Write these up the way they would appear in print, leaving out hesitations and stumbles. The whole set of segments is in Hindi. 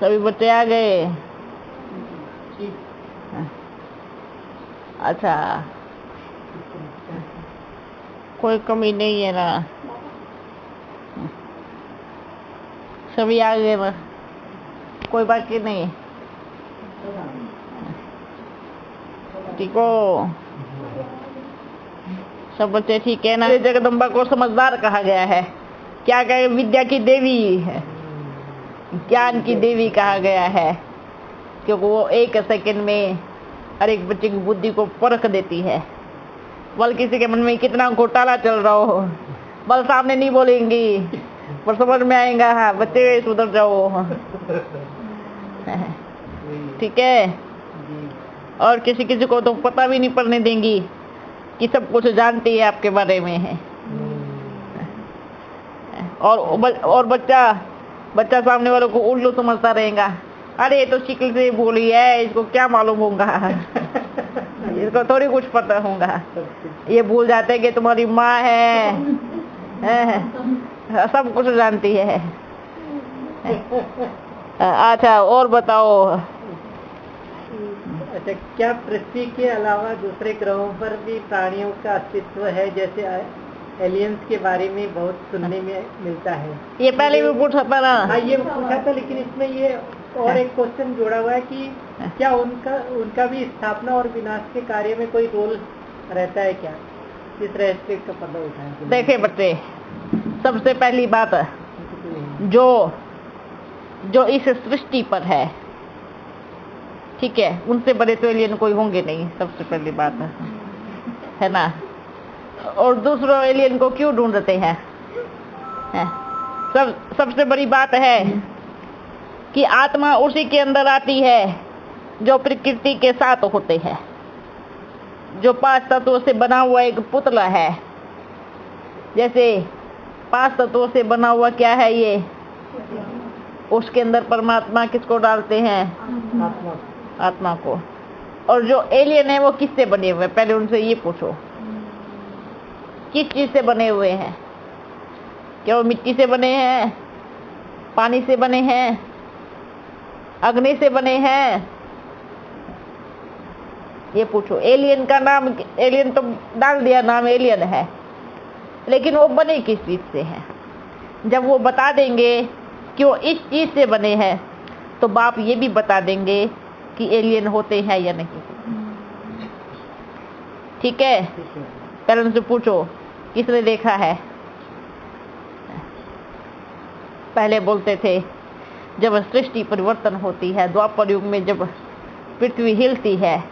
सभी बच्चे आ गए। अच्छा, कोई कमी नहीं है ना, सभी आ गए ना, कोई बाकी नहीं। ठीक हो, सब बच्चे ठीक है ना। जगदम्बा को समझदार कहा गया है, क्या कहे, विद्या की देवी है, ज्ञान की देवी कहा गया है, क्योंकि वो एक सेकंड में हर एक बच्चे की बुद्धि को परख देती है। बल किसी के मन में कितना घोटाला चल रहा हो, बल सामने नहीं बोलेंगी पर समझ में आएगा। हाँ बच्चे सुधर जाओ, ठीक है। और किसी किसी को तो पता भी नहीं पड़ने देंगी कि सब कुछ जानती है आपके बारे में है। और बच्चा सामने वालों को उल्लू समझता रहेगा। अरे ये तो शिकल से बोली है, इसको क्या मालूम होगा, इसको थोड़ी कुछ पता होगा। ये भूल जाते हैं कि तुम्हारी माँ है, सब कुछ जानती है। अच्छा और बताओ। अच्छा, क्या पृथ्वी के अलावा दूसरे ग्रहों पर भी प्राणियों का अस्तित्व है? जैसे एलियंस के बारे में बहुत सुनने में मिलता है। ये पहले भी पूछा था ना। हाँ ये पूछा था, लेकिन इसमें ये और एक क्वेश्चन जोड़ा हुआ है कि क्या उनका भी स्थापना और विनाश के कार्य में कोई रोल रहता है क्या? इस रहस्य का पता उठाए। देखे बच्चे, सबसे पहली बात जो इस सृष्टि पर है, ठीक है, उनसे बड़े तो एलियन कोई होंगे नहीं, सबसे पहली बात है ना। और दूसरों एलियन को क्यों ढूंढते हैं? सबसे बड़ी बात है कि आत्मा उसी के अंदर आती है जो प्रकृति के साथ होते हैं, जो 5 तत्वों से बना हुआ एक पुतला है। जैसे 5 तत्वों से बना हुआ क्या है ये, उसके अंदर परमात्मा किसको डालते हैं? आत्मा को। और जो एलियन है वो किससे बने हुए हैं? पहले उनसे ये पूछो, किस चीज से बने हुए हैं? क्या वो मिट्टी से बने हैं, पानी से बने हैं, अग्नि से बने हैं? ये पूछो। एलियन का नाम, एलियन तो डाल दिया नाम, एलियन है, लेकिन वो बने किस चीज से हैं? जब वो बता देंगे कि वो इस चीज से बने हैं, तो बाप ये भी बता देंगे कि एलियन होते हैं या नहीं। ठीक है, पहले उनसे पूछो किसने देखा है। पहले बोलते थे जब सृष्टि परिवर्तन होती है, द्वापर युग में जब पृथ्वी हिलती है,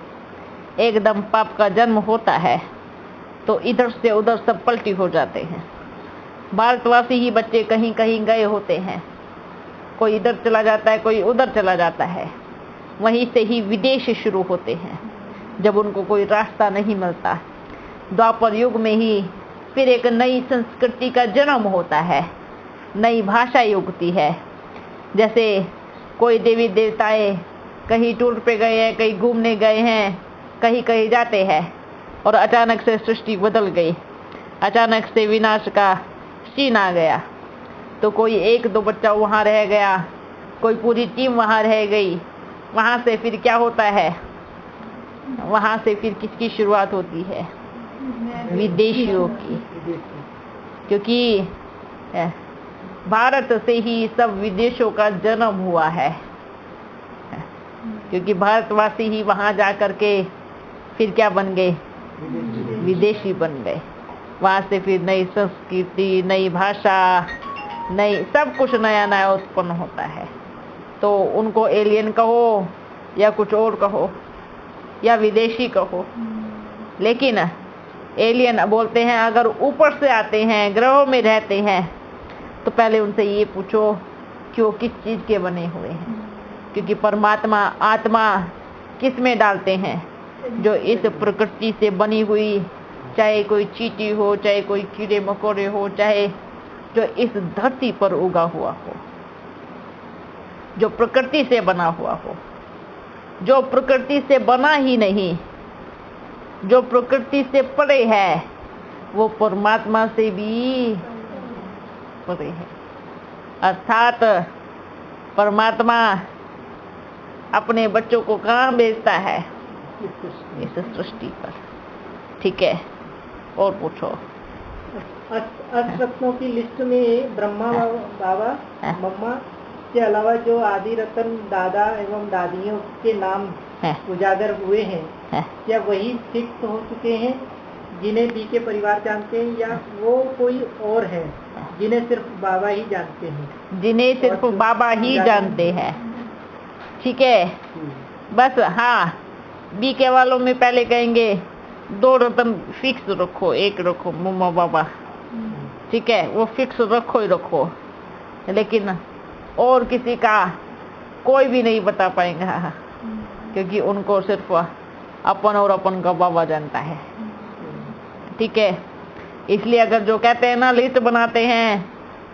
एकदम पाप का जन्म होता है, तो इधर से उधर सब पलटी हो जाते हैं। भारतवासी ही बच्चे कहीं कहीं गए होते हैं, कोई इधर चला जाता है, कोई उधर चला जाता है। वहीं से ही विदेश शुरू होते हैं, जब उनको कोई रास्ता नहीं मिलता। द्वापर युग में ही फिर एक नई संस्कृति का जन्म होता है, नई भाषा उगती है। जैसे कोई देवी देवताएं कहीं टूर पे गए हैं, कहीं घूमने गए हैं, कहीं कहीं जाते हैं, और अचानक से सृष्टि बदल गई, अचानक से विनाश का सीन आ गया। तो कोई 1-2 बच्चा वहाँ रह गया, कोई पूरी टीम वहाँ रह गई। वहाँ से फिर क्या होता है? वहाँ से फिर किसकी शुरुआत होती है? विदेशियों की। क्योंकि भारत से ही सब विदेशों का जन्म हुआ है, क्योंकि भारतवासी ही वहाँ जा कर के फिर क्या बन गए? विदेशी बन गए। वहाँ से फिर नई संस्कृति, नई भाषा, नई सब कुछ नया नया उत्पन्न होता है। तो उनको एलियन कहो या कुछ और कहो या विदेशी कहो, लेकिन एलियन बोलते हैं अगर ऊपर से आते हैं, ग्रहों में रहते हैं, तो पहले उनसे ये पूछो कि वो किस चीज़ के बने हुए हैं। क्योंकि परमात्मा आत्मा किस में डालते हैं? जो इस प्रकृति से बनी हुई, चाहे कोई चींटी हो, चाहे कोई कीड़े मकोड़े हो, चाहे जो इस धरती पर उगा हुआ हो, जो प्रकृति से बना हुआ हो। जो प्रकृति से बना ही नहीं, जो प्रकृति से परे है, वो परमात्मा से भी परे है। अर्थात परमात्मा अपने बच्चों को कहाँ भेजता है? इस सृष्टि पर। ठीक है, और पूछो। अष्टरत्नों की लिस्ट में ब्रह्मा बाबा मम्मा के अलावा जो आदि रत्न दादा एवं दादियों के नाम उजागर हुए हैं, क्या वही फिक्स हो चुके हैं जिन्हें बी के परिवार जानते हैं, या वो कोई और है जिन्हें सिर्फ बाबा ही जानते हैं? जिन्हें सिर्फ बाबा ही जानते हैं। ठीक है, बस। हाँ, बी के वालों में पहले कहेंगे 2 रत्न फिक्स रखो, एक रखो मम्मा बाबा। ठीक है, वो फिक्स रखो ही रखो, लेकिन और किसी का कोई भी नहीं बता पाएगा, क्योंकि उनको सिर्फ अपन और अपन का बाबा जानता है। ठीक है, इसलिए अगर जो कहते हैं ना, लिस्ट बनाते हैं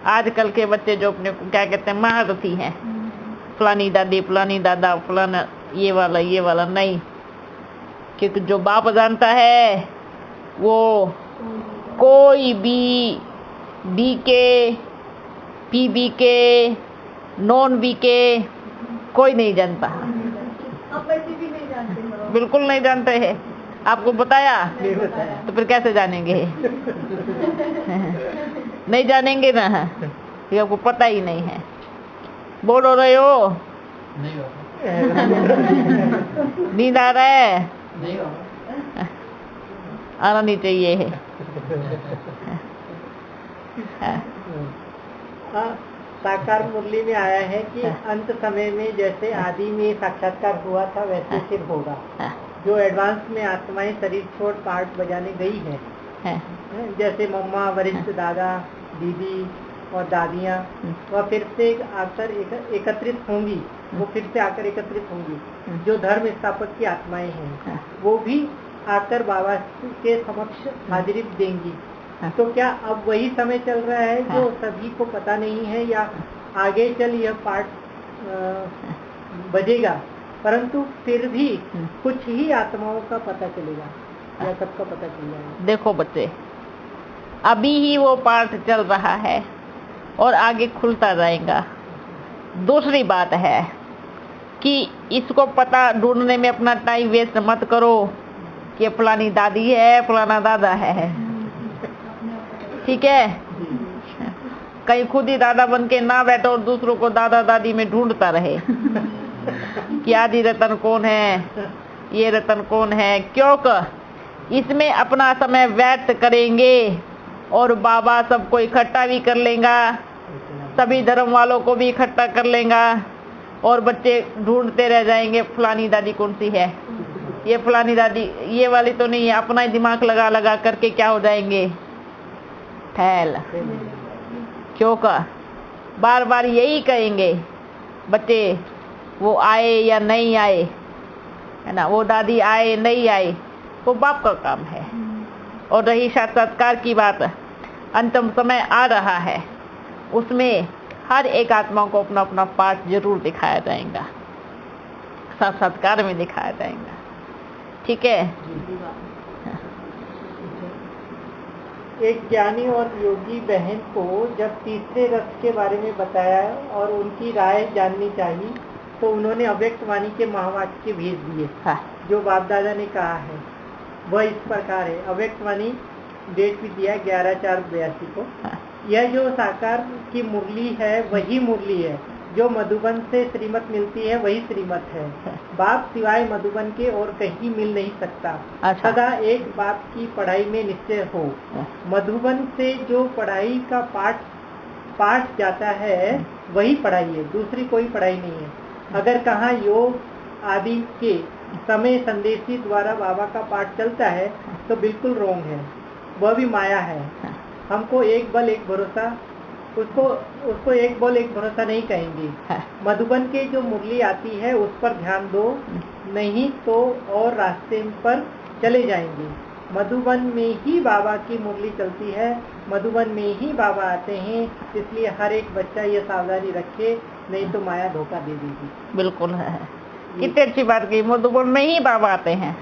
आजकल के बच्चे, जो अपने को क्या कहते हैं, महारथी हैं, फलानी दादी फलानी दादा फलाना ये वाला नहीं, क्योंकि जो बाप जानता है वो कोई भी बी के, पी के, नॉन बी के कोई नहीं जानता। बिल्कुल नहीं जानते हैं। आपको बताया तो फिर कैसे जानेंगे? नहीं जानेंगे ना, ये आपको पता ही नहीं है। बोल हो रहे हो? नहीं हो रहा। नींद आ रहा है? नहीं हो रहा। आना नहीं चाहिए है। साकार मुरली में आया है कि अंत समय में जैसे आदि में साक्षात्कार हुआ था वैसे फिर होगा। जो एडवांस में आत्माएं शरीर छोड़ पार्ट बजाने गई है, जैसे मम्मा, वरिष्ठ दादा, दीदी और दादियाँ, वह फिर से आकर एकत्रित होंगी। वो फिर से आकर एकत्रित होंगी। जो धर्म स्थापक की आत्माएं हैं वो भी आकर बाबा के समक्ष हाजिरी देंगी। तो क्या अब वही समय चल रहा है जो सभी को पता नहीं है, या आगे चल यह पार्ट बजेगा, परंतु फिर भी कुछ ही आत्माओं का पता चलेगा, या सबका पता चल जाएगा? देखो बच्चे, अभी ही वो पार्ट चल रहा है और आगे खुलता जाएगा। दूसरी बात है कि इसको पता ढूंढने में अपना टाइम वेस्ट मत करो कि फलानी दादी है फलाना दादा है। ठीक है, कहीं खुद ही दादा बन के ना बैठो और दूसरों को दादा दादी में ढूंढता रहे कि आदि रतन कौन है, ये रतन कौन है। क्योंकि इसमें अपना समय व्यर्थ करेंगे और बाबा सबको इकट्ठा भी कर लेगा, सभी धर्म वालों को भी इकट्ठा कर लेगा, और बच्चे ढूंढते रह जाएंगे फलानी दादी कौन सी है, ये फलानी दादी ये वाली तो नहीं है। अपना ही दिमाग लगा लगा करके क्या हो जाएंगे, फैल। क्योंकि बार बार यही कहेंगे बच्चे, वो आए या नहीं आए, है ना, वो दादी आए नहीं आए, वो बाप का काम है। और रही साक्षात्कार की बात, अंतिम समय आ रहा है, उसमें हर एक आत्मा को अपना अपना पार्ट जरूर दिखाया जाएगा, साक्षात्कार में दिखाया जाएगा। ठीक है। एक ज्ञानी और योगी बहन को जब तीसरे रस के बारे में बताया और उनकी राय जाननी चाहिए, तो उन्होंने अव्यक्त वाणी के महावाक्य भेज दिए। जो बाप दादा ने कहा है वह इस प्रकार है। अव्यक्त वाणी डेट भी दिया 11/4/82 को। यह जो साकार की मुरली है वही मुरली है, जो मधुबन से श्रीमत मिलती है वही श्रीमत है। बाप सिवाय मधुबन के और कहीं मिल नहीं सकता। सदा एक बाप की पढ़ाई में निश्चय हो। मधुबन से जो पढ़ाई का पाठ जाता है वही पढ़ाई है, दूसरी कोई पढ़ाई नहीं है। अगर कहाँ योग आदि के समय संदेशी द्वारा बाबा का पाठ चलता है तो बिल्कुल रोंग है, वह भी माया है। हमको एक बल एक भरोसा, उसको एक बल एक भरोसा नहीं कहेंगे। मधुबन के जो मुरली आती है उस पर ध्यान दो, नहीं तो और रास्ते पर चले जाएंगे। मधुबन में ही बाबा की मुरली चलती है, मधुबन में ही बाबा आते हैं, इसलिए हर एक बच्चा ये सावधानी रखे, नहीं तो माया धोखा दे देगी। बिल्कुल है, कितनी अच्छी बात की। मधुबन में ही बाबा आते हैं।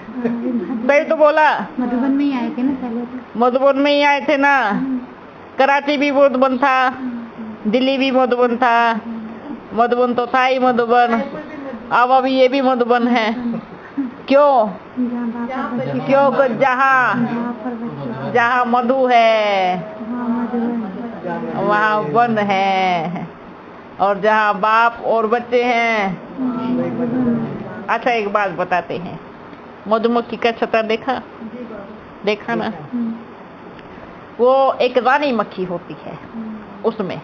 सही तो बोला, मधुबन में ही आए थे ना पहले तो। मधुबन में ही आए थे ना। कराची भी मधुबन था, दिल्ली भी मधुबन था, मधुबन तो था ही मधुबन। अब अभी ये भी मधुबन है। क्यों? क्योंकि जहाँ मधु है वहाँ वन है, और जहाँ बाप और बच्चे हैं। अच्छा एक बात बताते हैं, मधुमक्खी का छत्ता देखा ना? वो एक रानी मक्खी होती है, उसमें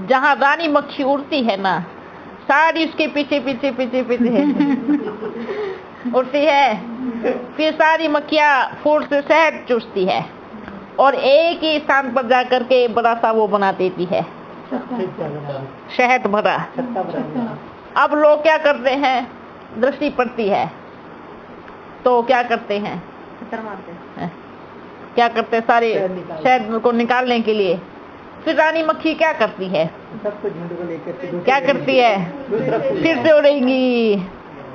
जहाँ रानी मक्खी उड़ती है ना, सारी उसके पीछे पीछे पीछे पीछे उड़ती है। फिर सारी मक्खियाँ फूल से शहद चूसती है और एक ही स्थान पर जाकर के बड़ा सा वो बना देती है, शहद भरा। अब लोग क्या करते हैं, दृष्टि पड़ती है तो क्या करते हैं, क्या करते हैं, सारे शहद को निकालने के लिए। फिर रानी मक्खी क्या करती है, सबको झुंड को लेकर क्या करती है, फिर से उड़ेंगी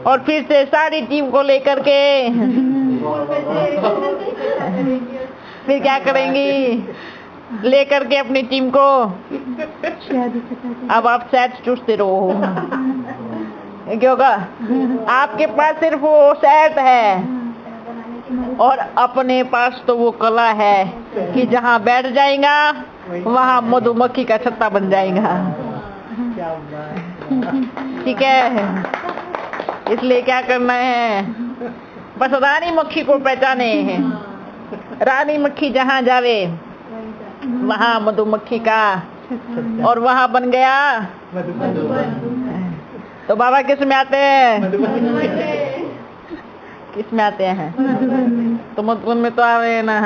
और फिर से सारी टीम को लेकर के फिर क्या करेंगी, लेकर के अपनी टीम को। अब आप शहद चूसते रहो, क्योंकि आपके पास सिर्फ वो शहद है और अपने पास तो वो कला है कि जहाँ बैठ जाएगा वहाँ मधुमक्खी का छत्ता बन जाएगा। ठीक है, इसलिए क्या करना है, बस रानी मक्खी को पहचाने हैं। रानी मक्खी जहाँ जावे वहाँ मधुमक्खी का, और वहाँ बन गया। तो बाबा किस में आते हैं, किस में आते हैं, तो मधुबन में तो आ रहे हैं ना,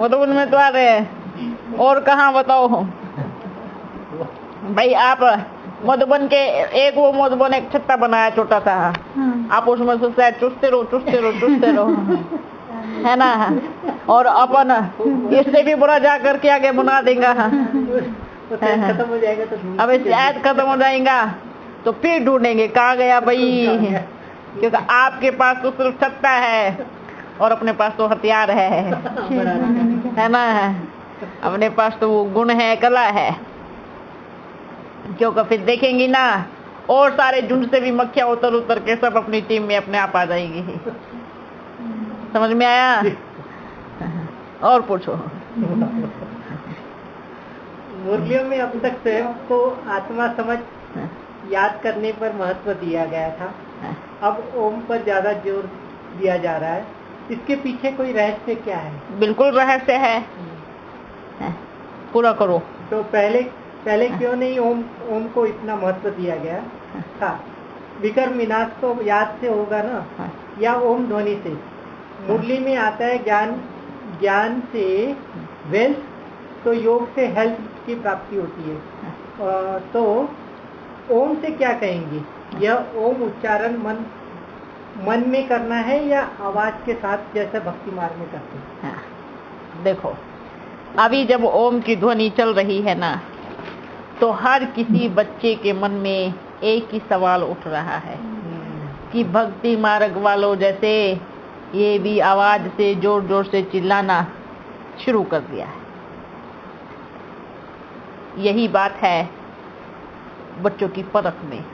मधुबन में तो आ रहे हैं। और कहाँ बताओ भाई, आप मधुबन के एक वो मधुबन एक छत्ता बनाया छोटा सा, आप उसमें से शायद चुसते रहो है ना, और अपन इससे भी बुरा जा करके आगे बना देगा। खत्म हो जाएगा तो अब शायद खत्म हो जाएगा तो फिर ढूंढेंगे कहाँ गया भाई, क्योंकि आपके पास तो सिर्फ छत्ता है और अपने पास तो हथियार है ना, अपने पास तो वो गुण है, कला है। क्योंकि फिर देखेंगी ना, और सारे झुंड से भी मक्खियाँ उतर के सब अपनी टीम में अपने आप आ जाएगी। समझ में आया? और पूछो। मुरलियों में अब तक स्वयं को आत्मा समझ याद करने पर महत्व दिया गया था, अब ओम पर ज्यादा जोर दिया जा रहा है। इसके पीछे कोई रहस्य क्या है? बिल्कुल रहस्य है, पूरा करो। तो पहले क्यों नहीं ओम को इतना महत्व दिया गया था? विकर्म विनाश तो याद से होगा ना, या ओम ध्वनि से? मुरली में आता है ज्ञान से वेल्थ, तो योग से हेल्थ की प्राप्ति होती है। तो ओम से क्या कहेंगे? यह ओम उच्चारण मन में करना है या आवाज के साथ, जैसे भक्ति मार्ग में करते हैं? देखो, अभी जब ओम की ध्वनि चल रही है ना, तो हर किसी बच्चे के मन में एक ही सवाल उठ रहा है कि भक्ति मार्ग वालों जैसे ये भी आवाज से जोर जोर से चिल्लाना शुरू कर दिया है। यही बात है बच्चों की परख में,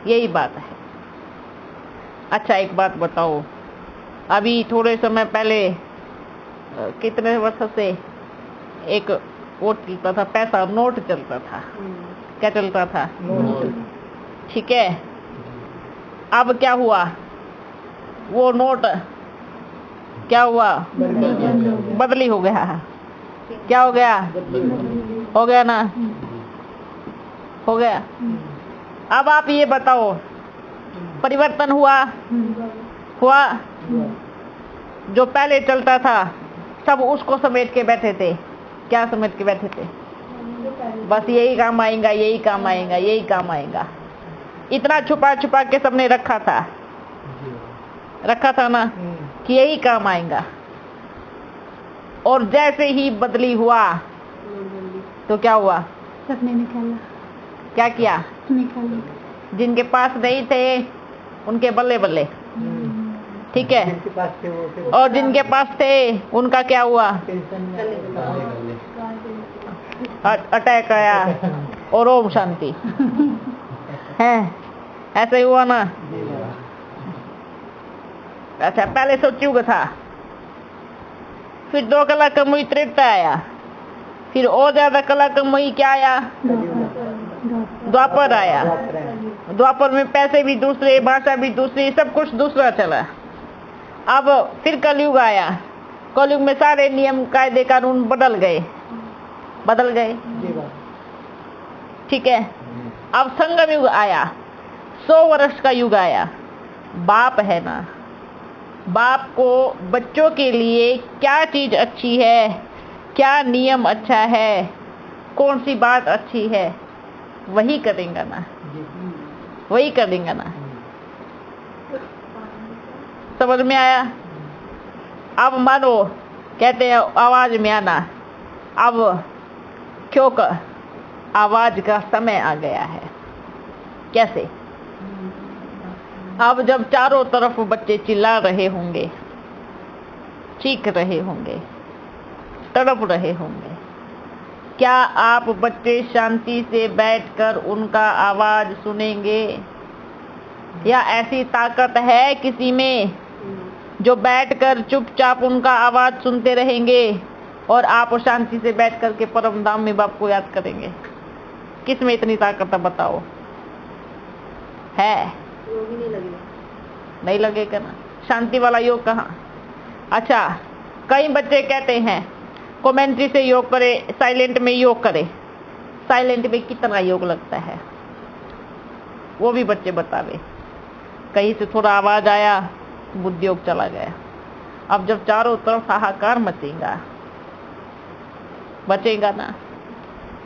यही बात है। अच्छा एक बात बताओ, अभी थोड़े समय पहले कितने वर्ष से एक वो चलता था, पैसा नोट चलता था। क्या चलता था? ठीक है, अब क्या हुआ, वो नोट क्या हुआ, बदली हो गया। क्या हो गया? हो गया ना, हो गया। अब आप ये बताओ, परिवर्तन हुआ? जो पहले चलता था सब उसको समेट के बैठे थे। क्या समेट के बैठे थे? बस यही काम आएगा, यही काम आएगा, यही काम आएगा। इतना छुपा छुपा के सबने रखा था ना कि यही काम आएगा। और जैसे ही बदली हुआ तो क्या हुआ? सबने निकाला। क्या किया? निकाला। जिनके पास नहीं थे उनके बल्ले बल्ले, ठीक है, और जिनके पास थे उनका क्या हुआ? अटैक आया। और ओम शांति है, ऐसा ही हुआ ना। अच्छा, पहले सतयुग था, फिर 2 कलाकर्मी त्रेता आया, फिर और ज्यादा कलाकर्मी क्या आया, द्वापर आया। द्वापर में पैसे भी दूसरे, भाषा भी दूसरी, सब कुछ दूसरा चला। अब फिर कलयुग आया, कलयुग में सारे नियम कायदे कानून बदल गए। ठीक है। अब संगम युग आया, 100 वर्ष का युग आया। बाप है ना, बाप को बच्चों के लिए क्या चीज अच्छी है, क्या नियम अच्छा है, कौन सी बात अच्छी है, वही करेंगे ना, वही करेंगे ना। समझ में आया? अब मानो कहते हैं आवाज में आना, अब क्योंकि आवाज का समय आ गया है। कैसे? अब जब चारों तरफ बच्चे चिल्ला रहे होंगे, चीख रहे होंगे, तड़प रहे होंगे, क्या आप बच्चे शांति से बैठकर उनका आवाज सुनेंगे? या ऐसी ताकत है किसी में जो बैठकर चुपचाप उनका आवाज सुनते रहेंगे और आप शांति से बैठ करके परम धाम में बाप को याद करेंगे? किस में इतनी ताकत है बताओ? है? नहीं लगेगा ना। शांति वाला योग कहाँ? अच्छा, कई बच्चे कहते हैं कमेंट्री से योग करे, साइलेंट में योग करे। साइलेंट में कितना योग लगता है वो भी बच्चे बतावे। कहीं से थोड़ा आवाज आया, बुद्धि योग चला गया। अब जब चारों तरफ हाहाकार मचेगा, बचेगा ना।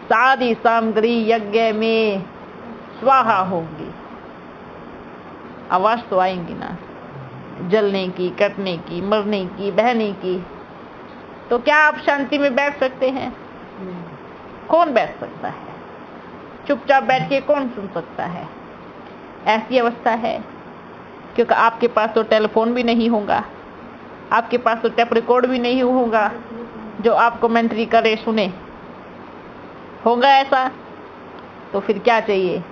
सारी सामग्री यज्ञ में स्वाहा होगी, आवाज तो आएंगी ना, जलने की, कटने की, मरने की, बहने की। तो क्या आप शांति में बैठ सकते हैं? कौन बैठ सकता है? चुपचाप बैठ के कौन सुन सकता है? ऐसी अवस्था है, क्योंकि आपके पास तो टेलीफोन भी नहीं होगा, आपके पास तो टेप रिकॉर्ड भी नहीं होगा जो आप कमेंट्री करे सुने। होगा ऐसा? तो फिर क्या चाहिए?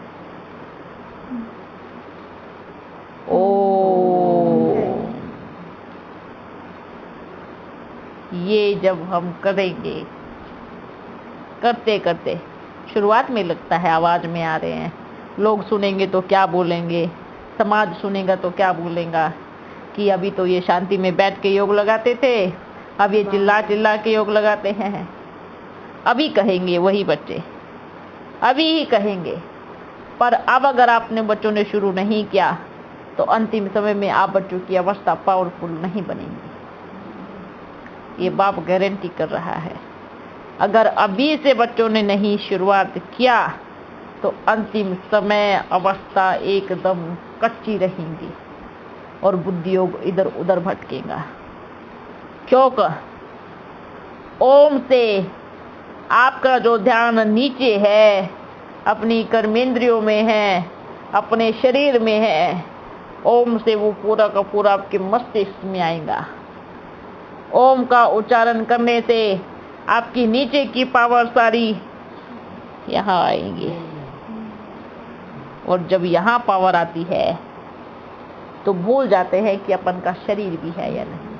ये जब हम करेंगे, करते करते शुरुआत में लगता है आवाज में आ रहे हैं, लोग सुनेंगे तो क्या बोलेंगे, समाज सुनेगा तो क्या बोलेगा कि अभी तो ये शांति में बैठ के योग लगाते थे, अब ये चिल्ला चिल्ला के योग लगाते हैं। अभी कहेंगे वही बच्चे, अभी ही कहेंगे। पर अब अगर आपने बच्चों ने शुरू नहीं किया तो अंतिम समय में आप बच्चों की अवस्था पावरफुल नहीं बनेगी। ये बाप गारंटी कर रहा है। अगर अभी से बच्चों ने नहीं शुरुआत किया तो अंतिम समय अवस्था एकदम कच्ची रहेंगी और बुद्धि योग इधर उधर भटकेगा। क्योंकि ओम से आपका जो ध्यान नीचे है, अपनी कर्मेंद्रियों में है, अपने शरीर में है, ओम से वो पूरा का पूरा आपके मस्तिष्क में आएगा। ओम का उच्चारण करने से आपकी नीचे की पावर सारी यहाँ आएगी, और जब यहाँ पावर आती है तो भूल जाते हैं कि अपन का शरीर भी है या नहीं।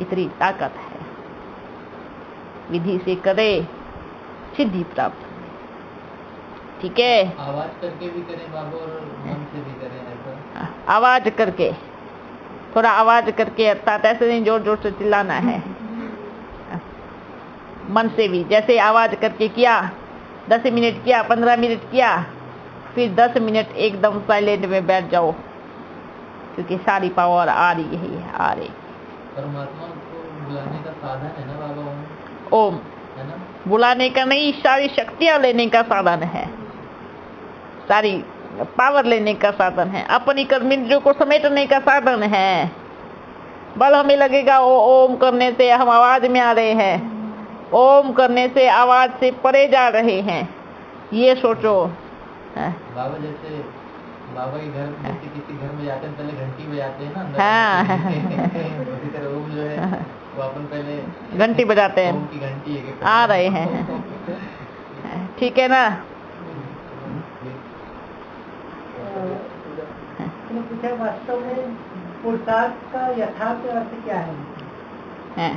इतनी ताकत है। विधि से करे सिद्धि प्राप्त। ठीक है? आवाज करके भी करें बाबा और मन से भी करें ऐसा? आवाज करके, थोड़ा आवाज करके, अर्थात ऐसे नहीं जोर जोर से चिल्लाना है। मन से भी, जैसे आवाज करके किया, 10 मिनट किया, 15 मिनट किया, फिर 10 मिनट एकदम साइलेंट में बैठ जाओ, क्योंकि सारी पावर आ रही है, आ रही। परमात्मा को बुलाने का साधन है ना बाबा ओम? है ना? बुलाने का नहीं, सारी शक्तियां लेने का साधन है, सारी पावर लेने का साधन है, अपनी कर्मेंद्रियों को समेटने का साधन है। बल हमें लगेगा ओम करने से हम आवाज में आ रहे हैं, ओम करने से आवाज से परे जा रहे हैं, ये सोचो। बाबा जैसे बाबा के घर, जैसे किसी घर में जाते हैं पहले घंटी बजाते हैं ना अंदर। हाँ। उसी तरह ओम जो है वो अपन पहले घंटी बजाते हैं, ओम की घंटी है आ रहे हैं। ठीक है ना? मैंने पूछा वास्तव में पुरुषार्थ का यथार्थ अर्थ क्या है? हैं।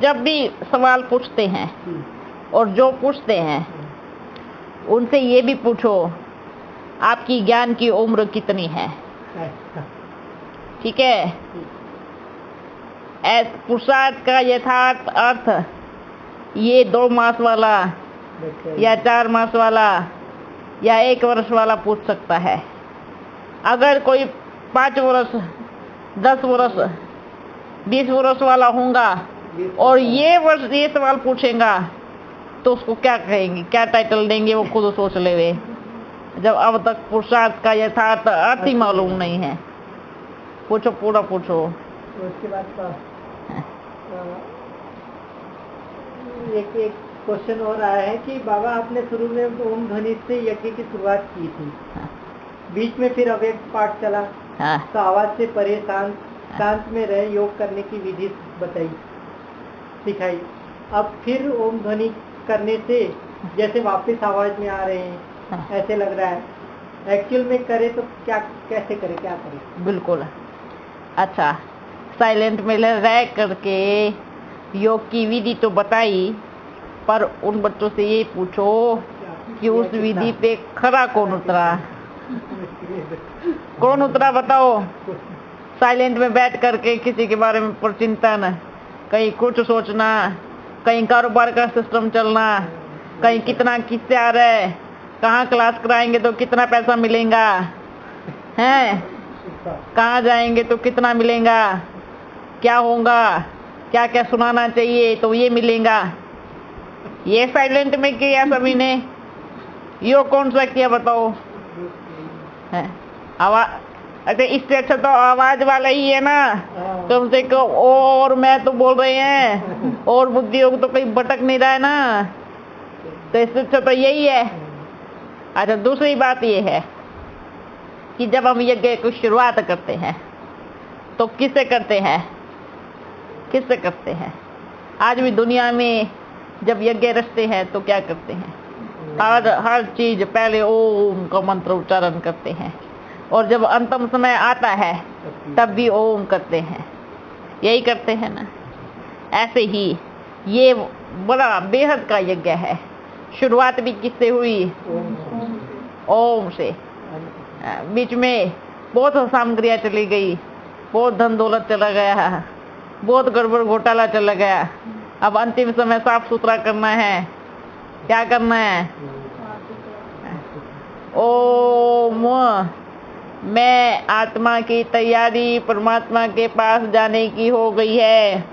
जब भी सवाल पूछते हैं और जो पूछते हैं उनसे ये भी पूछो आपकी ज्ञान की उम्र कितनी है। ठीक है? पुरुषार्थ का यथार्थ अर्थ ये 2 मास वाला या 4 मास वाला या 1 वर्ष वाला पूछ सकता है। अगर कोई 5 वर्ष 10 वर्ष 20 वर्ष वाला होगा और ये सवाल पूछेगा तो उसको क्या कहेंगे, क्या टाइटल देंगे, वो खुद सोच लेवे, जब अब तक पुरुषार्थ का यथार्थ अर्थ ही मालूम नहीं है। पूछो, पूरा पूछो। उसके बाद एक क्वेश्चन और आया है कि बाबा आपने शुरू में ओम ध्वनि से यज्ञ की शुरुआत की थी, बीच में फिर अव्यक्त पाठ चला, तो आवाज से परे शांत में रह योग करने की विधि बताई, सिखाई। अब फिर ओम ध्वनि करने से जैसे वापस आवाज में आ रहे हैं, ऐसे लग रहा है। एक्चुअल में करे तो क्या, कैसे करे, क्या करे? बिल्कुल अच्छा, साइलेंट में रह करके योग की विधि तो बताई, पर उन बच्चों से ये पूछो कि उस विधि पे खरा कौन उतरा? कौन उतरा बताओ? साइलेंट में बैठ करके किसी के बारे में चिंतन, कहीं कुछ सोचना, कहीं कारोबार का सिस्टम चलना, कहीं कितना किससे आ रहा है, कहाँ क्लास कराएंगे तो कितना पैसा मिलेगा, हैं, कहाँ जाएंगे तो कितना मिलेगा, क्या होगा, क्या क्या सुनाना चाहिए तो ये मिलेगा। ये साइलेंट में किया सभी ने। यो कौन सा किया बताओ? है आवाज, अच्छा इससे अच्छा तो आवाज वाला ही है ना। तुमसे को और मैं तो बोल रहे हैं और बुद्धि योग तो कहीं भटक नहीं रहा है ना, तो इससे अच्छा तो यही है। अच्छा, दूसरी बात ये है कि जब हम यज्ञ की शुरुआत करते हैं तो किससे करते हैं? किससे करते हैं? आज भी दुनिया में जब यज्ञ रचते हैं तो क्या करते हैं? हर चीज पहले ओम का मंत्र उच्चारण करते हैं, और जब अंतिम समय आता है तब भी ओम करते हैं। यही करते हैं ना। ऐसे ही ये बड़ा बेहद का यज्ञ है। शुरुआत भी किससे हुई? ओम से। बीच में बहुत सामग्रियाँ चली गई, बहुत धन दौलत चला गया, बहुत गड़बड़ घोटाला चला गया। अब अंतिम समय साफ सुथरा करना है। क्या करना है? ओम मैं आत्मा की तैयारी परमात्मा के पास जाने की हो गई है।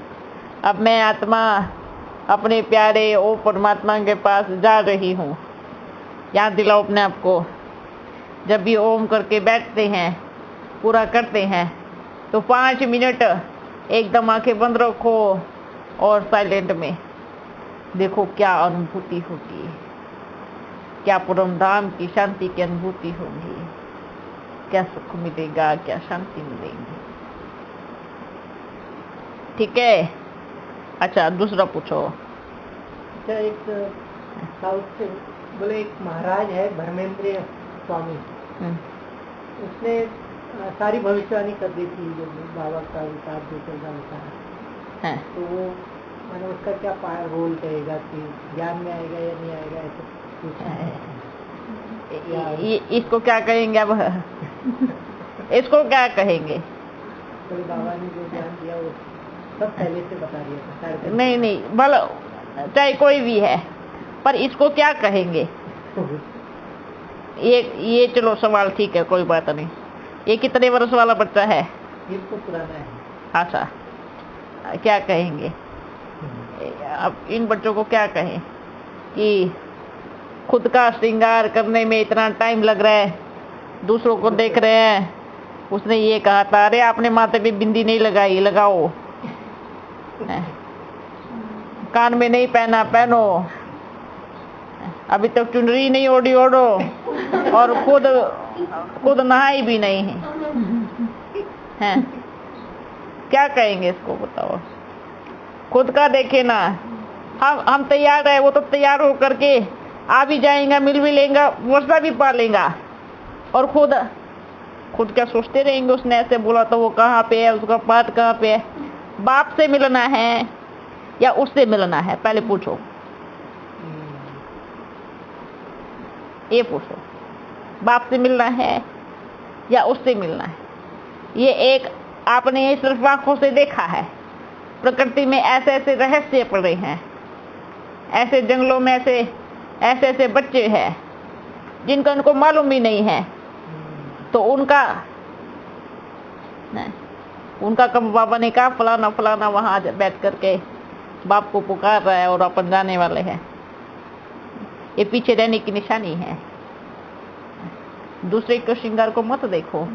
अब मैं आत्मा अपने प्यारे ओ परमात्मा के पास जा रही हूँ। याद दिलाओ अपने आप को। जब भी ओम करके बैठते हैं, पूरा करते हैं, तो 5 मिनट एकदम आंखें बंद रखो और साइलेंट में देखो क्या अनुभूति होती है, क्या परम धाम की शांति की अनुभूति होगी, क्या सुख मिलेगा, क्या शांति मिलेगी। ठीक है? अच्छा, दूसरा पूछो। अच्छा, एक साउथ से बोले एक महाराज है धर्मेंद्र स्वामी, उसने सारी भविष्यवाणी कर दी थी जो बाबा का विचार जो चल रहा होता है, तो वो मैंने उसका क्या रोल कहेगा कि ज्ञान में आएगा या नहीं आएगा, ऐसे इसको क्या कहेंगे? अब इसको क्या कहेंगे? तो बाबा ने जो ज्ञान दिया वो सब पहले से बता दिया था। नहीं, भला चाहे कोई भी है, पर इसको क्या कहेंगे? ये चलो सवाल ठीक है, कोई बात नहीं। ये कितने वर्ष वाला बच्चा है? इसको पुराना है। अच्छा, क्या कहेंगे? अब इन बच्चों को क्या कहें कि खुद का श्रृंगार करने में इतना टाइम लग रहा है, दूसरों को देख रहे हैं। उसने ये कहा था, अरे आपने माथे पे बिंदी नहीं लगाई, लगाओ। कान में नहीं पहना, पहनो। अभी तक चुनरी नहीं ओढ़ी, ओढ़ो। और खुद नहाई भी नहीं है। क्या कहेंगे इसको बताओ? खुद का देखे ना, हम तैयार है, वो तो तैयार हो करके आ भी जाएगा, मिल भी लेगा, वर्षा भी पा लेगा, और खुद क्या सोचते रहेंगे? उसने ऐसे बोला तो वो कहाँ पे है, उसका बात कहाँ पे है? बाप से मिलना है या उससे मिलना है? पहले पूछो, ये पूछो, बाप से मिलना है या उससे मिलना है? ये एक आपने ये सिर्फ आंखों से देखा है। प्रकृति में ऐसे ऐसे रहस्य पड़े हैं, ऐसे जंगलों में ऐसे ऐसे बच्चे हैं जिनका उनको मालूम भी नहीं है। तो उनका कब बाबा ने कहा फलाना फलाना वहां बैठ करके बाप को पुकार रहा है और अपन जाने वाले हैं। ये पीछे रहने की निशानी है। दूसरे को श्रृंगार को मत देखो,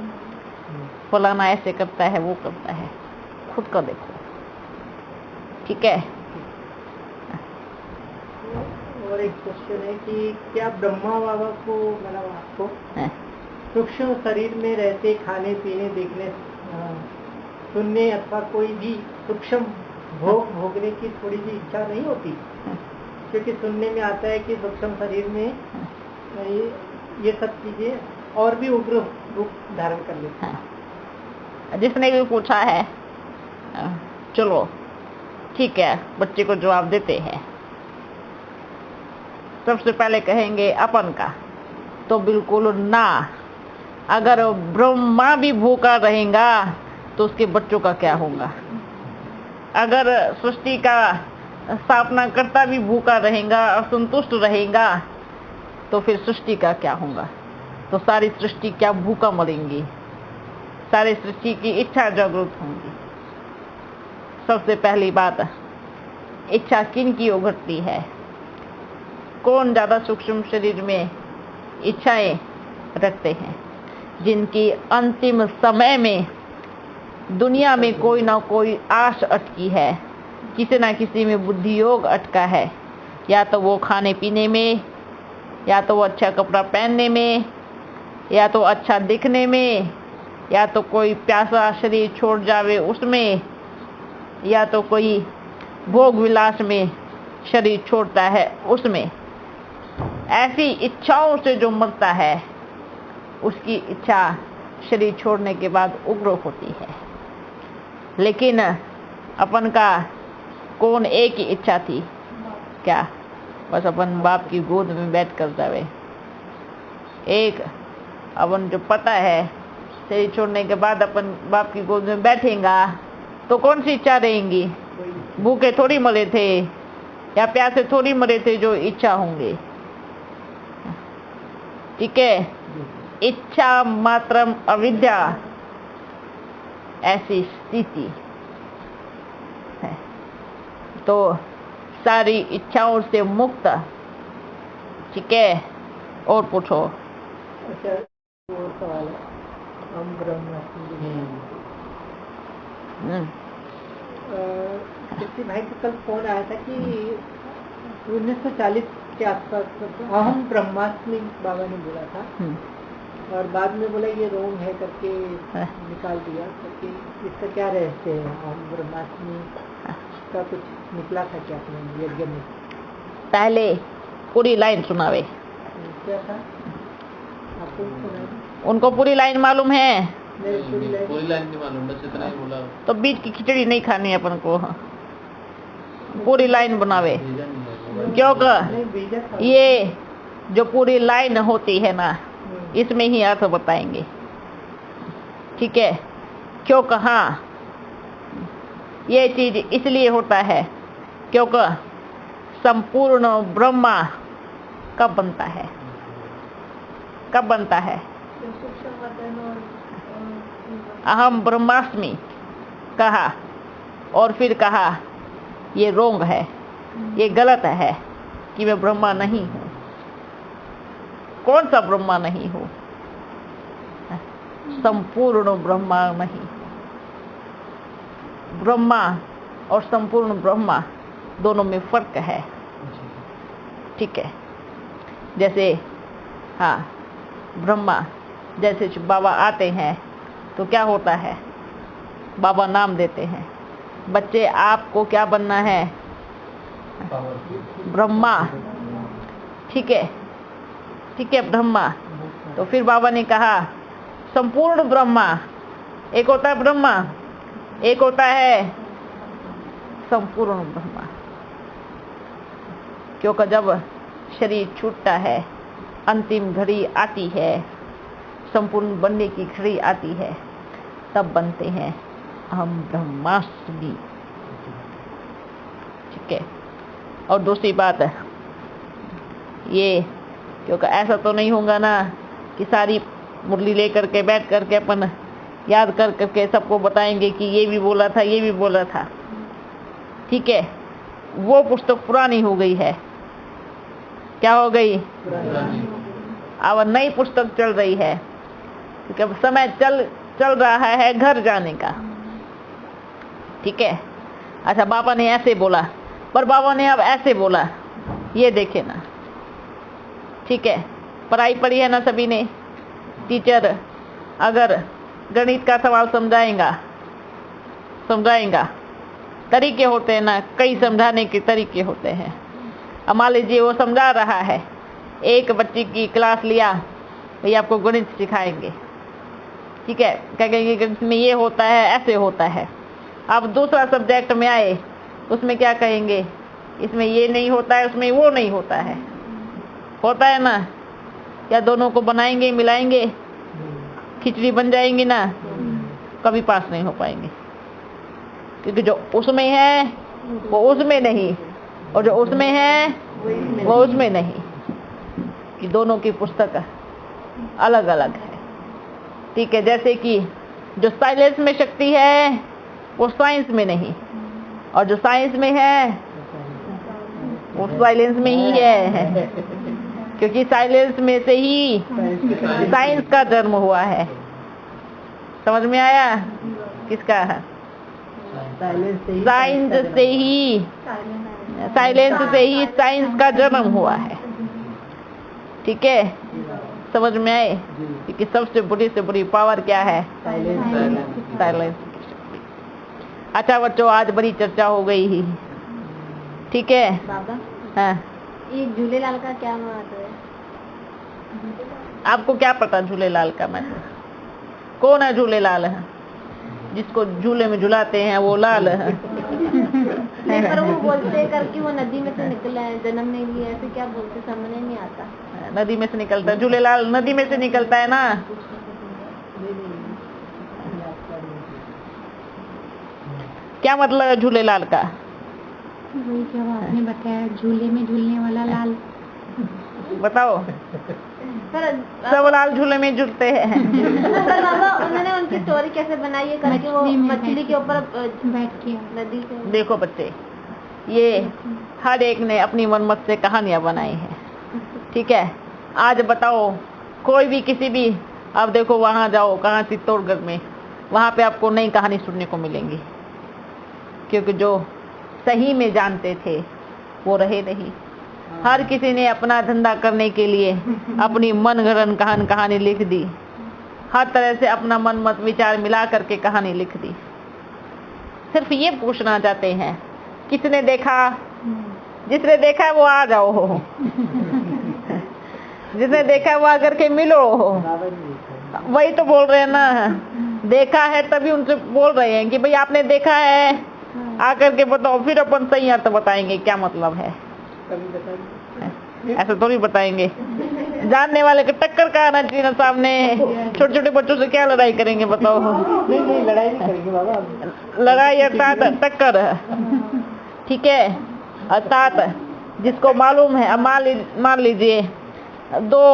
फलाना ऐसे करता है, वो करता है, खुद का देखो। ठीक है। और एक क्वेश्चन है कि क्या ब्रह्मा बाबा को, मतलब आपको सूक्ष्म शरीर में रहते खाने पीने देखने सुनने अथवा कोई भी सूक्ष्म भोग भोगने की थोड़ी सी इच्छा नहीं होती? क्योंकि सुनने में आता है कि सूक्ष्म शरीर में ये सब चीजें और भी उग्र रूप धारण कर लेती हैं। जिसने भी पूछा है, चलो ठीक है, बच्चे को जवाब देते हैं। सबसे पहले कहेंगे अपन का तो बिल्कुल ना। अगर ब्रह्मा भी भूखा रहेगा तो उसके बच्चों का क्या होगा? अगर सृष्टि का स्थापना करता भी भूखा रहेगा, असंतुष्ट रहेगा, तो फिर सृष्टि का क्या होगा? तो सारी सृष्टि क्या भूखा मरेंगी? सारी सृष्टि की इच्छा जागृत होंगी। सबसे पहली बात, इच्छा किन की उभरती है? कौन ज्यादा सूक्ष्म शरीर में इच्छाएं रखते हैं? जिनकी अंतिम समय में दुनिया में कोई ना कोई आश अटकी है, किसी ना किसी में बुद्धि योग अटका है। या तो वो खाने पीने में, या तो वो अच्छा कपड़ा पहनने में, या तो अच्छा दिखने में, या तो कोई प्यासा शरीर छोड़ जावे उसमें, या तो कोई भोग विलास में शरीर छोड़ता है उसमें। ऐसी इच्छाओं से जो मरता है उसकी इच्छा शरीर छोड़ने के बाद उग्र होती है। लेकिन अपन का कौन एक ही इच्छा थी क्या? बस अपन बाप की गोद में बैठ कर जावे। एक अपन जो पता है शरीर छोड़ने के बाद अपन बाप की गोद में बैठेगा तो कौन सी इच्छा रहेंगी? भूखे थोड़ी मरे थे या प्यासे थोड़ी मरे थे जो इच्छा होंगे। ठीक है। इच्छा मात्रम अविद्या, ऐसी स्थिति है। तो सारी इच्छाओं से मुक्त। ठीक है। और पूछो। अच्छा, और सवाल है, हम ब्रह्मास्मि किसी भाई का कल फोन आया था कि 1940 के आसपास अहम ब्रह्मास्मि बाबा ने बोला था, और बाद में बोला ये रोंग है करके निकाल दिया। क्योंकि इसका क्या रहस्य है? अहम ब्रह्मास्मि का कुछ निकला था क्या अपने यज्ञ में? पहले पूरी लाइन सुनावे। क्या था आपको सुनाई? उनको पूरी लाइन मालूम है? पूरी लाइन नहीं मालूम, बस इतना ही बोला। तो बीच की खिचड़ी नहीं खानी अपन को, पूरी लाइन बनावे। क्योंकि ये जो पूरी लाइन होती है ना, इसमें ही अर्थ बताएंगे। ठीक है। क्यों कहा ये चीज इसलिए होता है क्योंकि संपूर्ण ब्रह्मा कब बनता है? कब बनता है? अहम ब्रह्मास्मि कहा और फिर कहा ये रोंग है, ये गलत है कि मैं ब्रह्मा नहीं हूँ। कौन सा ब्रह्मा नहीं हूँ? संपूर्ण ब्रह्मा नहीं। ब्रह्मा और संपूर्ण ब्रह्मा दोनों में फर्क है। ठीक है। जैसे हाँ, ब्रह्मा जैसे बाबा आते हैं तो क्या होता है? बाबा नाम देते हैं। बच्चे आपको क्या बनना है? ब्रह्मा। ठीक है, ठीक है, ब्रह्मा। तो फिर बाबा ने कहा संपूर्ण ब्रह्मा। एक होता है ब्रह्मा, एक होता है संपूर्ण ब्रह्मा। क्योंकि जब शरीर छूटता है, अंतिम घड़ी आती है, संपूर्ण बनने की घड़ी आती है, तब बनते हैं हम ब्रह्मास्मि। ठीक है। और दूसरी बात है ये, क्योंकि ऐसा तो नहीं होगा ना कि सारी मुरली लेकर के बैठ करके अपन याद कर करके सबको बताएंगे कि ये भी बोला था, ये भी बोला था। ठीक है, वो पुस्तक पुरानी हो गई है। क्या हो गई? अब नई पुस्तक चल रही है, क्योंकि अब समय चल रहा है घर जाने का। ठीक है। अच्छा, बाबा ने ऐसे बोला, पर बाबा ने अब ऐसे बोला, ये देखे ना। ठीक है, पढ़ाई पढ़ी है ना सभी ने। टीचर अगर गणित का सवाल समझाएगा, तरीके होते हैं ना, कई समझाने के तरीके होते हैं। अब मान लीजिए वो समझा रहा है, एक बच्चे की क्लास लिया, भाई आपको गणित सिखाएंगे। ठीक है, कहेंगे कि इसमें ये होता है, ऐसे होता है। अब दूसरा सब्जेक्ट में आए, उसमें क्या कहेंगे? इसमें ये नहीं होता है, उसमें वो नहीं होता है। होता है ना? क्या दोनों को बनाएंगे, मिलाएंगे, खिचड़ी बन जाएंगी ना? कभी पास नहीं हो पाएंगे, क्योंकि जो उसमें है वो उसमें नहीं, और जो उसमें है वो उसमें नहीं। कि दोनों की पुस्तक अलग अलग है। ठीक है, जैसे कि जो साइलेंस में शक्ति है वो साइंस में नहीं, और जो साइंस में है वो साइलेंस में ही है, क्योंकि साइलेंस में से ही साइंस का जन्म हुआ है। समझ में आया? किसका? साइलेंस से ही, साइलेंस से ही साइंस का जन्म हुआ है। ठीक है, समझ में आए? क्योंकि सबसे बड़ी से बड़ी पावर क्या है? साइलेंस। अच्छा बच्चों, आज बड़ी चर्चा हो गई ही। ठीक है बाबा, हाँ, ये झूलेलाल का क्या महत्व है? आपको क्या पता झूलेलाल का महत्व? कौन है झूलेलाल? है जिसको झूले में झुलाते हैं वो लाल है। नहीं, पर वो बोलते करके वो नदी में से निकला है, जन्म नहीं लिया, ऐसे क्या बोलते, समझ नहीं आता। नदी में से निकलता है झूलेलाल, नदी में से निकलता है ना। क्या मतलब है झूलेलाल का? वही जब आपने बताया, झूले में झूलने वाला लाल। बताओ। पर सब लाल झूले में झूलते हैं। पर बाबा, उन्होंने उनकी स्टोरी कैसे बनाई है करके, वो मछली के ऊपर बैठ के नदी से। देखो बच्चे, ये हर एक ने अपनी मनमत से कहानियां बनाई हैं। ठीक है, आज बताओ कोई भी किसी भी, आप देखो वहां जाओ, कहाँ, चित्तौड़गढ़ में, वहां पे आपको नई कहानी सुनने को मिलेंगी, क्योंकि जो सही में जानते थे वो रहे नहीं। हर किसी ने अपना धंधा करने के लिए अपनी मनगढ़ंत कहानी लिख दी। हर तरह से अपना मन मत विचार मिला करके कहानी लिख दी। सिर्फ ये पूछना चाहते हैं, किसने देखा? जिसने देखा है वो आ जाओ। जिसने देखा है वो आकर के मिलो। वही तो बोल रहे हैं ना, देखा है तभी उनसे बोल रहे हैं कि भाई आपने देखा है, आकर के बताओ, फिर अपन सही अर्थ बताएंगे क्या मतलब है। ऐसा थोड़ी बताएंगे। जानने वाले के टक्कर का आना चाहिए ना सामने। छोटे छोटे बच्चों से क्या लड़ाई करेंगे बताओ? नहीं, लड़ाई नहीं करेंगे बाबा। लड़ाई अर्थात टक्कर है। ठीक है, अर्थात जिसको मालूम है, अब मान लीजिए दो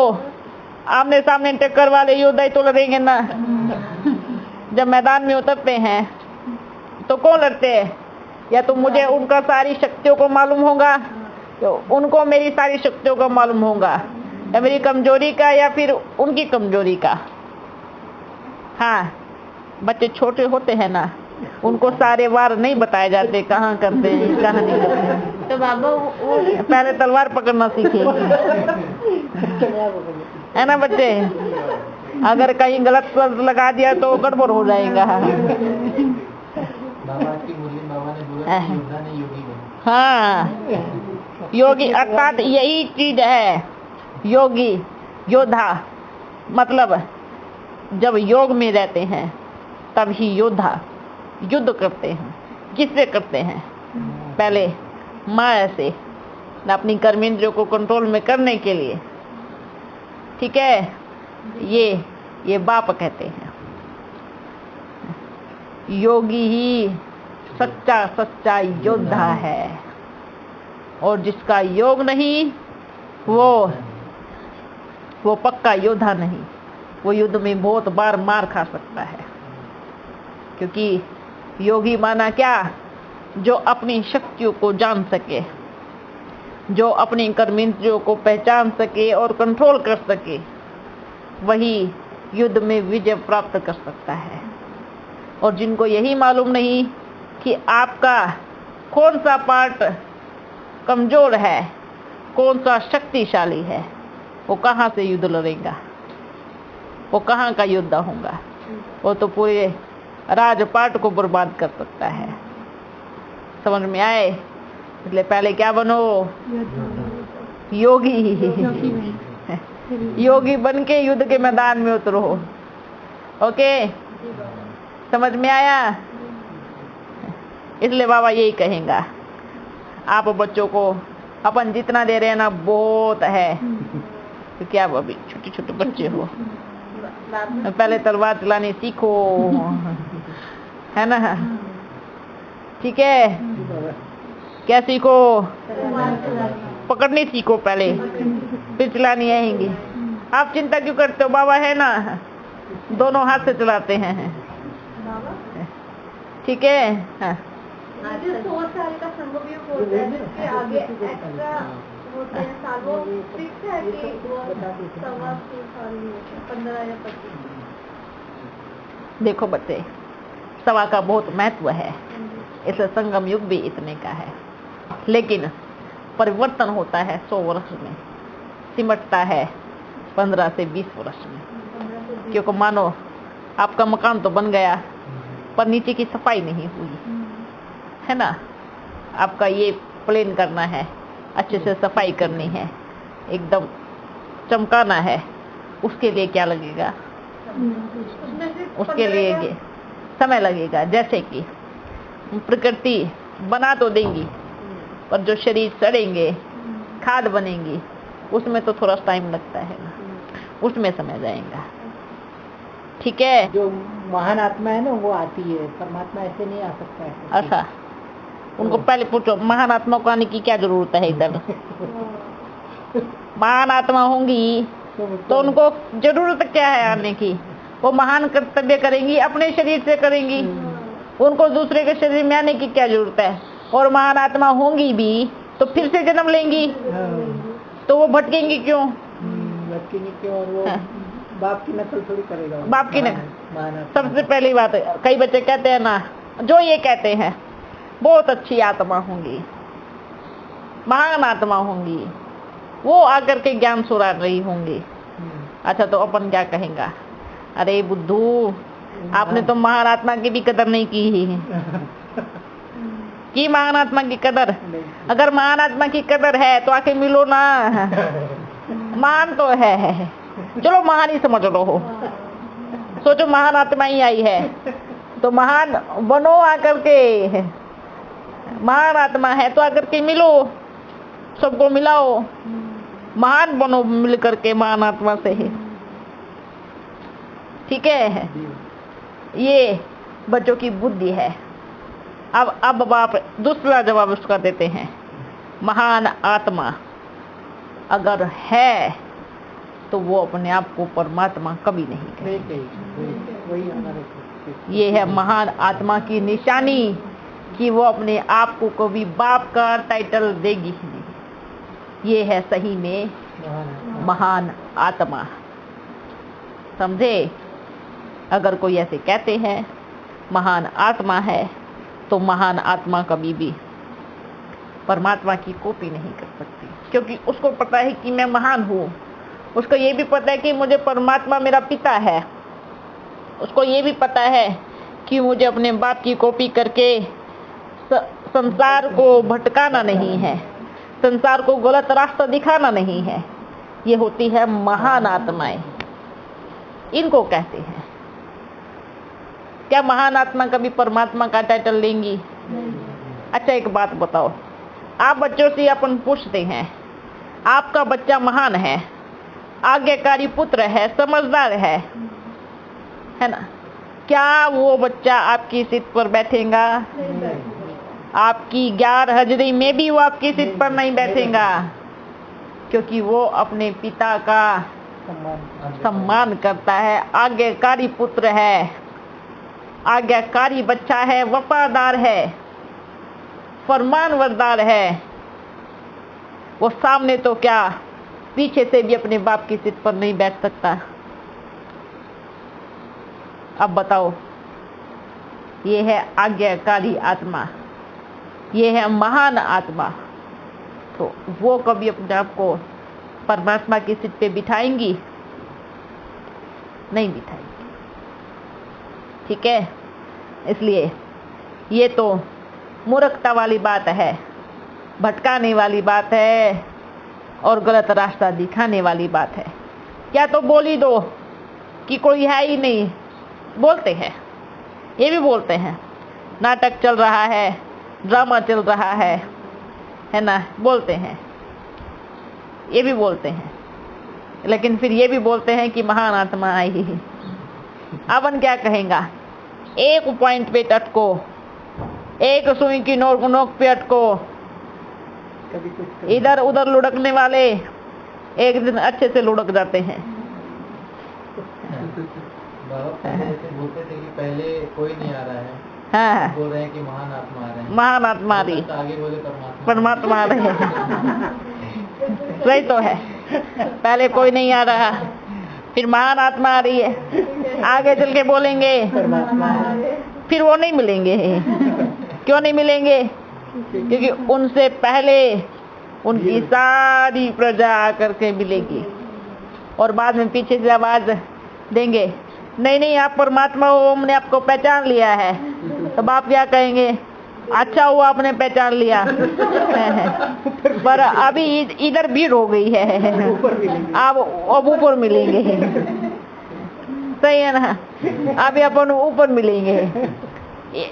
आमने सामने टक्कर वाले योद्धा तो लड़ेंगे ना। जब मैदान में उतरते हैं तो कौन लड़ते हैं? या तो मुझे उनका सारी शक्तियों को मालूम होगा, तो उनको मेरी सारी शक्तियों का मालूम होगा, या मेरी कमजोरी का, या फिर उनकी कमजोरी का। हाँ, बच्चे छोटे होते हैं ना, उनको सारे वार नहीं बताए जाते, कहाँ करते हैं कहाँ नहीं करते हैं। तो बाबा वो पहले तलवार पकड़ना सीखेंगे, है ना बच्चे? अगर कहीं गलत शब्द लगा दिया तो गड़बड़ हो जाएगा। बाबा की मुरली बाबा ने बोला कि योद्धा ने योगी बनो। हाँ, योगी अर्थात यही चीज है। योगी योद्धा मतलब जब योग में रहते हैं तब ही योद्धा युद्ध करते हैं। किससे करते हैं? पहले माया से, अपनी कर्मेंद्रियों को कंट्रोल में करने के लिए। ठीक है, ये बाप कहते हैं। योगी ही सच्चा योद्धा है, और जिसका योग नहीं वो पक्का योद्धा नहीं। वो युद्ध में बहुत बार मार खा सकता है, क्योंकि योगी माना क्या? जो अपनी शक्तियों को जान सके, जो अपनी कर्मेंद्रियों को पहचान सके और कंट्रोल कर सके, वही युद्ध में विजय प्राप्त कर सकता है। और जिनको यही मालूम नहीं कि आपका कौन सा पार्ट कमजोर है, कौन सा शक्तिशाली है, वो कहाँ से युद्ध लड़ेगा? वो कहाँ का योद्धा होगा? वो तो पूरे राजपाट को बर्बाद कर सकता है। समझ में आए? इसलिए पहले क्या बनो? योगी। योगी बन के युद्ध के मैदान में उतरो। ओके, समझ में आया? इसलिए बाबा यही कहेगा, आप बच्चों को अपन जितना दे रहे हैं ना बहुत है, क्योंकि आप अभी छोटे छोटे बच्चे हो। पहले तलवार चलानी सीखो, है ना? ठीक है, क्या सीखो? पकड़नी सीखो पहले, फिर चलानी आएंगी। आप चिंता क्यों करते हो? बाबा है ना, दोनों हाथ से चलाते हैं। ठीक है। हाँ। 100 साल का संभव योग होता है, जिसके आगे एक्स्ट्रा होते हैं साल, वो फिक्स है कि वो 1.25 साल 15 या 25। देखो बच्चे, सवा का बहुत महत्व है, इसलिए संगम युग भी इतने का है। लेकिन परिवर्तन होता है 100 वर्ष में, सिमटता है 15 से 20 वर्ष में। क्योंकि मानो आपका मकान तो बन गया, पर नीचे की सफाई नहीं हुई, है ना? आपका ये प्लेन करना है, अच्छे से सफाई करनी है, एकदम चमकाना है। उसके लिए क्या लगेगा? उसके लिए समय लगेगा। जैसे कि प्रकृति बना तो देंगी, पर जो शरीर सड़ेंगे, खाद बनेंगी, उसमें तो थोड़ा टाइम लगता है ना, उसमें समय जाएगा। ठीक है। जो महान आत्मा है ना, वो आती है, परमात्मा ऐसे नहीं आ सकता है। अच्छा, उनको पहले पूछो महान आत्मा को आने की क्या जरूरत है इधर? महान आत्मा होंगी तो उनको जरूरत क्या है आने की? वो महान कर्तव्य करेंगी, अपने शरीर से करेंगी, उनको दूसरे के शरीर में आने की क्या जरूरत है? और महान आत्मा होंगी भी तो फिर से जन्म लेंगी, तो वो भटकेंगी क्यों? भटकेंगी क्यों? और वो बाप की नकल थोड़ी करेगा। बाप की नकल सबसे पहली बात है। कई बच्चे कहते हैं ना, जो ये कहते हैं बहुत अच्छी आत्मा होंगी, महान आत्मा होंगी, वो आकर के ज्ञान सुना रही होंगी। अच्छा, तो अपन क्या कहेंगे? अरे बुद्धू, आपने तो महान आत्मा की भी कदर नहीं की महान आत्मा की कदर? अगर महान आत्मा की कदर है तो आके मिलो ना। महान तो है, चलो महान ही समझ लो हो। सोचो महान आत्मा ही आई है तो महान बनो आकर के। महान आत्मा है तो आकर के मिलो, सबको मिलाओ, महान बनो मिल करके महान आत्मा से ही। ठीक है, ये बच्चों की बुद्धि है। अब बाप दूसरा जवाब उसका देते हैं। महान आत्मा अगर है तो वो अपने आप को परमात्मा कभी नहीं कहेगी। ये है महान आत्मा की निशानी कि वो अपने आप को कभी बाप का टाइटल देगी ही नहीं। ये है सही में महान आत्मा। समझे? अगर कोई ऐसे कहते हैं महान आत्मा है, तो महान आत्मा कभी भी परमात्मा की कॉपी नहीं कर सकती, क्योंकि उसको पता है कि मैं महान हूँ। उसको ये भी पता है कि मुझे परमात्मा मेरा पिता है। उसको ये भी पता है कि मुझे अपने बाप की कॉपी करके संसार को भटकाना नहीं है, संसार को गलत रास्ता दिखाना नहीं है। ये होती है महान आत्माएं, इनको कहते हैं। क्या महान आत्मा कभी परमात्मा का टाइटल लेंगी? अच्छा एक बात बताओ, आप बच्चों से अपन पूछते हैं, आपका बच्चा महान है, आज्ञाकारी पुत्र है, समझदार है ना? क्या वो बच्चा आपकी सीट पर बैठेगा? आपकी 11 हजरी में भी वो आपकी सीट पर नहीं बैठेगा, क्योंकि वो अपने पिता का सम्मान करता है, आज्ञाकारी पुत्र है, आज्ञाकारी बच्चा है, वफादार है, फरमानबरदार है। वो सामने तो क्या, पीछे से भी अपने बाप की सीट पर नहीं बैठ सकता। अब बताओ, ये है आज्ञाकारी आत्मा, ये है महान आत्मा। तो वो कभी अपने आप को परमात्मा की सीट पे बिठाएंगी? नहीं बिठाएंगी। ठीक है, इसलिए ये तो मूर्खता वाली बात है, भटकाने वाली बात है और गलत रास्ता दिखाने वाली बात है। क्या तो बोल ही दो कि कोई है ही नहीं, बोलते हैं, ये भी बोलते हैं नाटक चल रहा है, ड्रामा चल रहा है ना, बोलते हैं, ये भी बोलते हैं, लेकिन फिर ये भी बोलते हैं कि महान आत्मा आई। अपन क्या कहेगा? एक पॉइंट पे अटको, एक सुई की नोक पे अटको, इधर उधर लुढ़कने वाले एक दिन अच्छे से लुढ़क जाते हैं। बाबा पहले जैसे बोलते थे कि पहले कोई नहीं आ रहा है, हाँ, बोल रहे हैं कि महान आत्मा आ रहे हैं, महान आत्मा आ रही, आगे बोले परमात्मा आ रहे हैं। सही तो है, पहले कोई नहीं आ रहा, फिर महान आत्मा आ रही है, आगे चल के बोलेंगे फिर वो नहीं मिलेंगे। क्यों नहीं मिलेंगे? क्योंकि उनसे पहले उनकी सारी प्रजा आकर के मिलेगी और बाद में पीछे से आवाज देंगे, नहीं नहीं आप परमात्मा हो, हमने आपको पहचान लिया है। तब आप क्या कहेंगे? अच्छा हुआ आपने पहचान लिया। पर अभी इधर भीड़ हो गई है, आप अब ऊपर मिलेंगे। सही है ना? अभी अपन ऊपर मिलेंगे,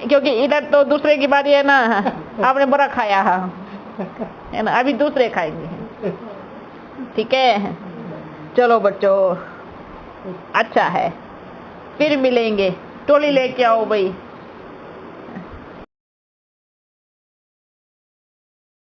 क्योंकि इधर तो दूसरे की बारी है ना, आपने बड़ा खाया है ना, अभी दूसरे खाएंगे। ठीक है, चलो बच्चों, अच्छा है, फिर मिलेंगे। टोली लेके आओ भाई।